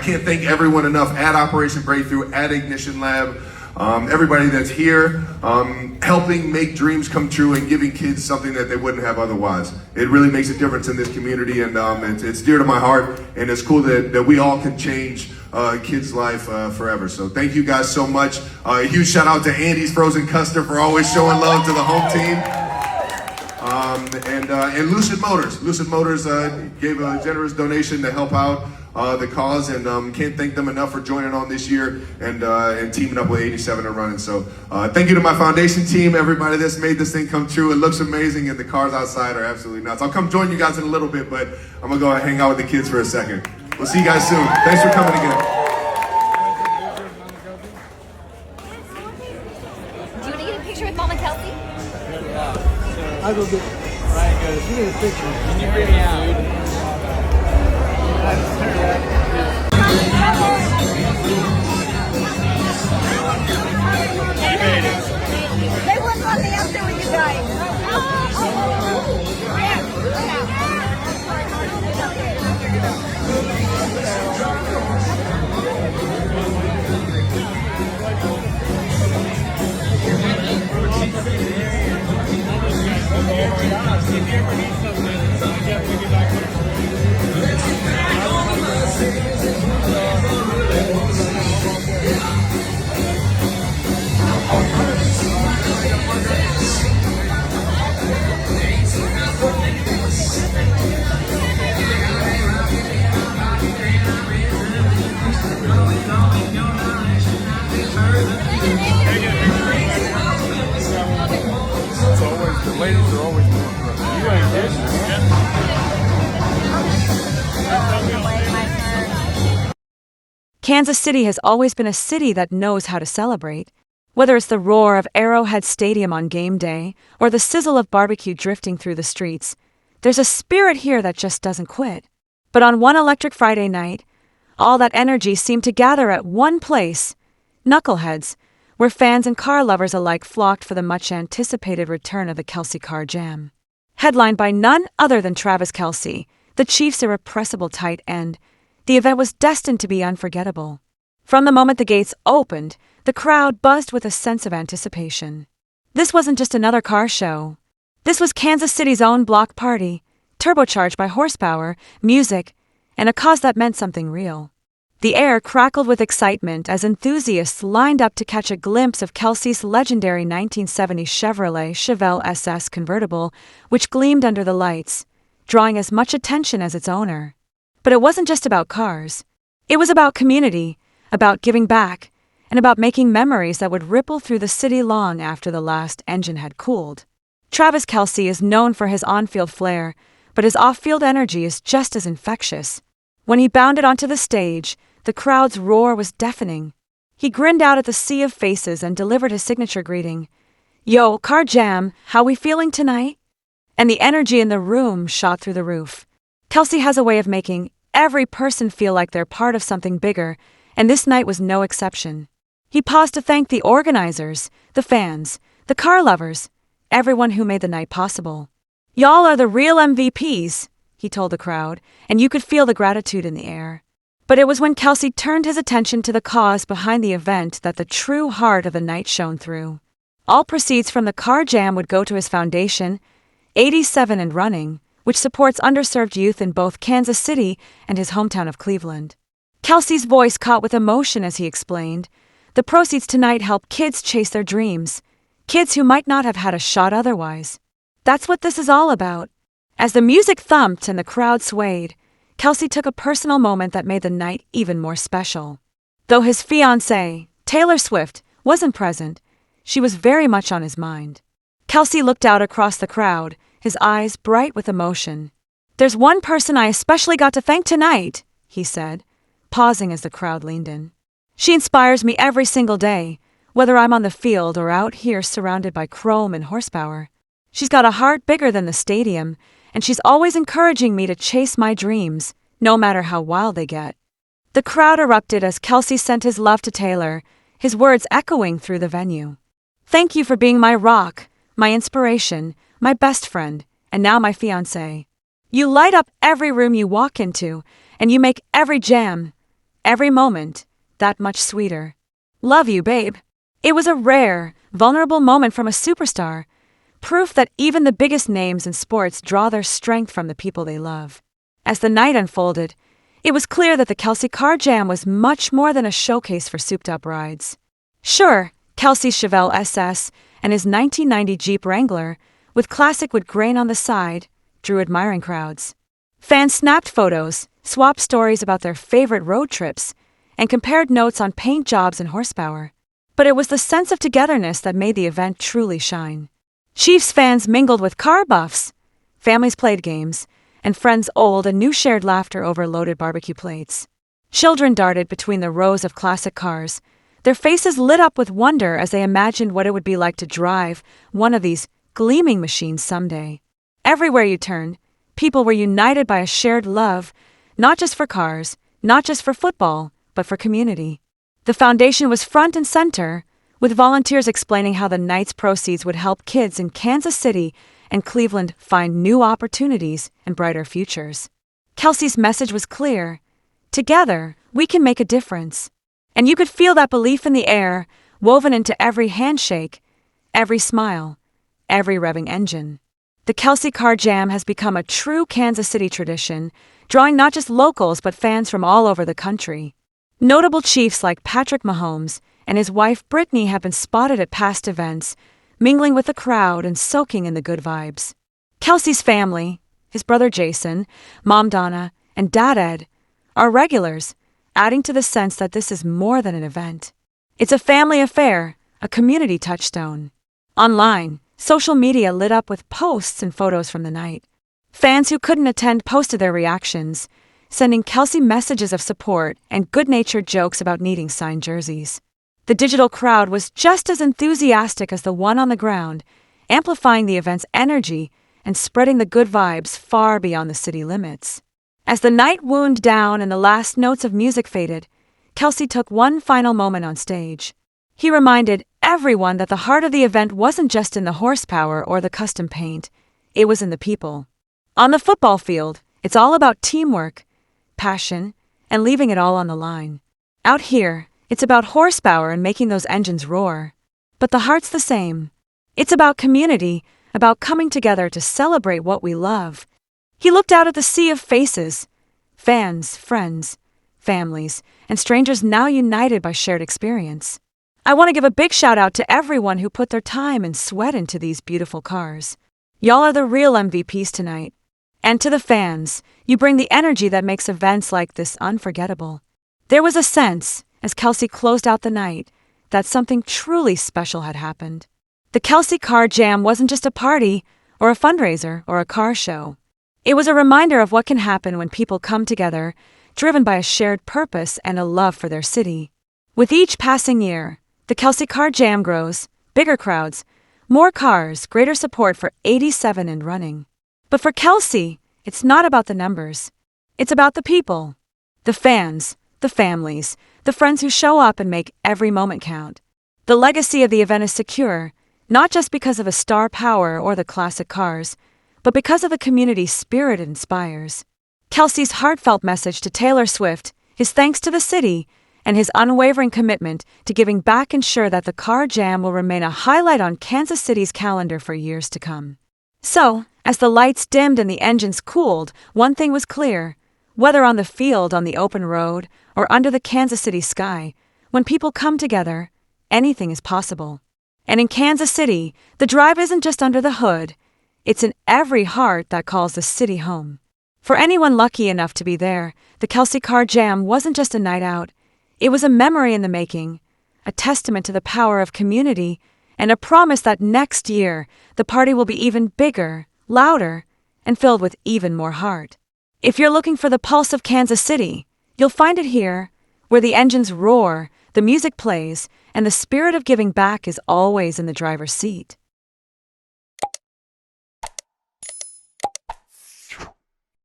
I can't thank everyone enough at Operation Breakthrough, at Ignition Lab, everybody that's here, helping make dreams come true and giving kids something that they wouldn't have otherwise. It really makes a difference in this community, and it's dear to my heart, and it's cool that we all can change a kid's life forever. So thank you guys so much. A huge shout out to Andy's Frozen Custard for always showing love to the home team. And Lucid Motors. Lucid Motors gave a generous donation to help out the cause, and can't thank them enough for joining on this year and teaming up with 87 and running. So thank you to my foundation team, everybody that's made this thing come true. It looks amazing, and the cars outside are absolutely nuts. I'll come join you guys in a little bit, but I'm gonna go and hang out with the kids for a second. We'll see you guys soon. Thanks for coming again. Do you want to get a picture with Mama Kelce? Yeah. I'll go get Ryan goes, you need a picture. Can you bring me out? They wouldn't let me up there with you guys. The ladies are always more impressive. You ain't kidding. Kansas City has always been a city that knows how to celebrate. Whether it's the roar of Arrowhead Stadium on game day or the sizzle of barbecue drifting through the streets, there's a spirit here that just doesn't quit. But on one electric Friday night, all that energy seemed to gather at one place, Knuckleheads, where fans and car lovers alike flocked for the much-anticipated return of the Kelce Car Jam. Headlined by none other than Travis Kelce, the Chiefs' irrepressible tight end, the event was destined to be unforgettable. From the moment the gates opened, the crowd buzzed with a sense of anticipation. This wasn't just another car show. This was Kansas City's own block party, turbocharged by horsepower, music, and a cause that meant something real. The air crackled with excitement as enthusiasts lined up to catch a glimpse of Kelce's legendary 1970 Chevrolet Chevelle SS convertible, which gleamed under the lights, drawing as much attention as its owner. But it wasn't just about cars. It was about community, about giving back, and about making memories that would ripple through the city long after the last engine had cooled. Travis Kelce is known for his on-field flair, but his off-field energy is just as infectious. When he bounded onto the stage, the crowd's roar was deafening. He grinned out at the sea of faces and delivered his signature greeting. "Yo, Car Jam, how we feeling tonight?" And the energy in the room shot through the roof. Kelce has a way of making every person feel like they're part of something bigger, and this night was no exception. He paused to thank the organizers, the fans, the car lovers, everyone who made the night possible. "Y'all are the real MVPs," he told the crowd, and you could feel the gratitude in the air. But it was when Kelce turned his attention to the cause behind the event that the true heart of the night shone through. All proceeds from the Car Jam would go to his foundation, 87 and Running, which supports underserved youth in both Kansas City and his hometown of Cleveland. Kelce's voice caught with emotion as he explained, "The proceeds tonight help kids chase their dreams, kids who might not have had a shot otherwise. That's what this is all about." As the music thumped and the crowd swayed, Kelce took a personal moment that made the night even more special. Though his fiancée, Taylor Swift, wasn't present, she was very much on his mind. Kelce looked out across the crowd, his eyes bright with emotion. "There's one person I especially got to thank tonight," he said, pausing as the crowd leaned in. "She inspires me every single day, whether I'm on the field or out here surrounded by chrome and horsepower. She's got a heart bigger than the stadium, and she's always encouraging me to chase my dreams, no matter how wild they get." The crowd erupted as Kelce sent his love to Taylor, his words echoing through the venue. "Thank you for being my rock, my inspiration, my best friend, and now my fiancé. You light up every room you walk into, and you make every jam Every moment, that much sweeter. Love you, babe. It was a rare, vulnerable moment from a superstar, proof that even the biggest names in sports draw their strength from the people they love. As the night unfolded, it was clear that the Kelce Car Jam was much more than a showcase for souped-up rides. Sure, Kelce's Chevelle SS and his 1990 Jeep Wrangler, with classic wood grain on the side, drew admiring crowds. Fans snapped photos, swapped stories about their favorite road trips, and compared notes on paint jobs and horsepower. But it was the sense of togetherness that made the event truly shine. Chiefs fans mingled with car buffs, families played games, and friends old and new shared laughter over loaded barbecue plates. Children darted between the rows of classic cars, their faces lit up with wonder as they imagined what it would be like to drive one of these gleaming machines someday. Everywhere you turned, people were united by a shared love, not just for cars, not just for football, but for community. The foundation was front and center, with volunteers explaining how the night's proceeds would help kids in Kansas City and Cleveland find new opportunities and brighter futures. Kelce's message was clear. Together, we can make a difference. And you could feel that belief in the air, woven into every handshake, every smile, every revving engine. The Kelce Car Jam has become a true Kansas City tradition, drawing not just locals but fans from all over the country. Notable Chiefs like Patrick Mahomes and his wife Brittany have been spotted at past events, mingling with the crowd and soaking in the good vibes. Kelce's family, his brother Jason, mom Donna, and dad Ed, are regulars, adding to the sense that this is more than an event. It's a family affair, a community touchstone. Online, social media lit up with posts and photos from the night. Fans who couldn't attend posted their reactions, sending Kelce messages of support and good-natured jokes about needing signed jerseys. The digital crowd was just as enthusiastic as the one on the ground, amplifying the event's energy and spreading the good vibes far beyond the city limits. As the night wound down and the last notes of music faded, Kelce took one final moment on stage. He reminded everyone that the heart of the event wasn't just in the horsepower or the custom paint, it was in the people. On the football field, it's all about teamwork, passion, and leaving it all on the line. Out here, it's about horsepower and making those engines roar. But the heart's the same. It's about community, about coming together to celebrate what we love. He looked out at the sea of faces, fans, friends, families, and strangers now united by shared experience. I want to give a big shout out to everyone who put their time and sweat into these beautiful cars. Y'all are the real MVPs tonight. And to the fans, you bring the energy that makes events like this unforgettable. There was a sense, as Kelce closed out the night, that something truly special had happened. The Kelce Car Jam wasn't just a party, or a fundraiser, or a car show. It was a reminder of what can happen when people come together, driven by a shared purpose and a love for their city. With each passing year, the Kelce Car Jam grows, bigger crowds, more cars, greater support for 87 and running. But for Kelce, it's not about the numbers. It's about the people. The fans, the families, the friends who show up and make every moment count. The legacy of the event is secure, not just because of a star power or the classic cars, but because of the community spirit it inspires. Kelce's heartfelt message to Taylor Swift, his thanks to the city, and his unwavering commitment to giving back ensure that the Car Jam will remain a highlight on Kansas City's calendar for years to come. So, as the lights dimmed and the engines cooled, one thing was clear. Whether on the field, on the open road, or under the Kansas City sky, when people come together, anything is possible. And in Kansas City, the drive isn't just under the hood, it's in every heart that calls the city home. For anyone lucky enough to be there, the Kelce Car Jam wasn't just a night out, it was a memory in the making, a testament to the power of community, and a promise that next year, the party will be even bigger, louder, and filled with even more heart. If you're looking for the pulse of Kansas City, you'll find it here, where the engines roar, the music plays, and the spirit of giving back is always in the driver's seat.